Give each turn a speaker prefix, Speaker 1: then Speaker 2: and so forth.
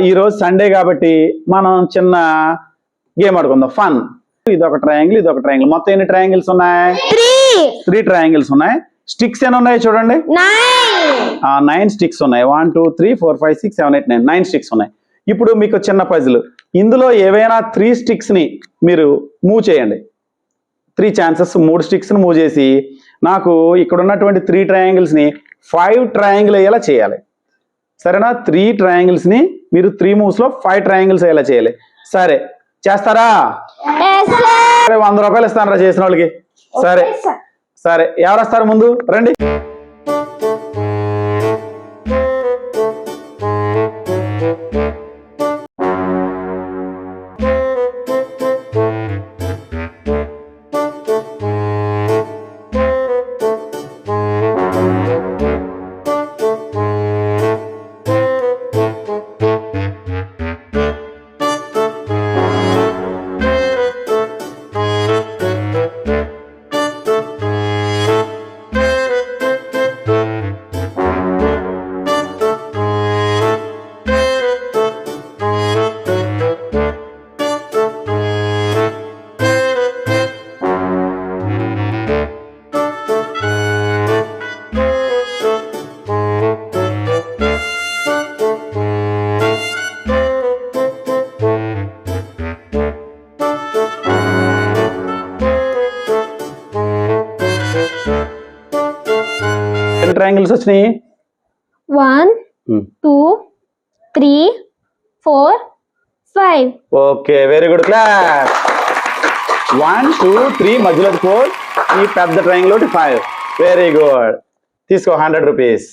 Speaker 1: ఈరోజు సండే కాబట్టి మనం చిన్న గేమ్ ఆడుకుందాం, ఫన్. ఇది ఒక ట్రయాంగిల్, ఇది ఒక ట్రయాంగిల్. మొత్తం ఎన్ని ట్రయాంగిల్స్ ఉన్నాయి? 3 ట్రయాంగిల్స్ ఉన్నాయి. స్టిక్స్ ఎన్ని ఉన్నాయి చూడండి? 9 స్టిక్స్ ఉన్నాయి. 1 2 3 4 5 6 7 8 9 స్టిక్స్ ఉన్నాయి. ఇప్పుడు మీకు చిన్న పజిల్. ఇందులో ఏవైనా 3 స్టిక్స్ ని మీరు మూవ్ చేయండి. 3 ఛాన్సెస్, 3 స్టిక్స్ ని మూవ్ చేసి నాకు ఇక్కడ ఉన్నటువంటి 3 ట్రయాంగిల్స్ ని 5 ట్రయాంగిల్ అయ్యేలా చేయాలి. సరేనా? 3 ట్రయాంగిల్స్ ని మీరు 3 మూవ్స్ లో 5 ట్రయాంగిల్స్ అయ్యేలా చేయాలి. సరే, చేస్తారా? 100 రూపాయలు ఇస్తానరా చేసిన వాళ్ళకి. సరే సరే, ఎవరు వస్తారు ముందు? రండి. ఎన్ని ట్రయాంగిల్స్ వచ్చినాయి?
Speaker 2: 1 2 3 4 5.
Speaker 1: Okay, very good, class. 1 2 3 మధ్యలో 4, ఈ పెద్ద ట్రయాంగిల్ ఒకటి 5. Very good. తీసుకో 100 రూపీస్.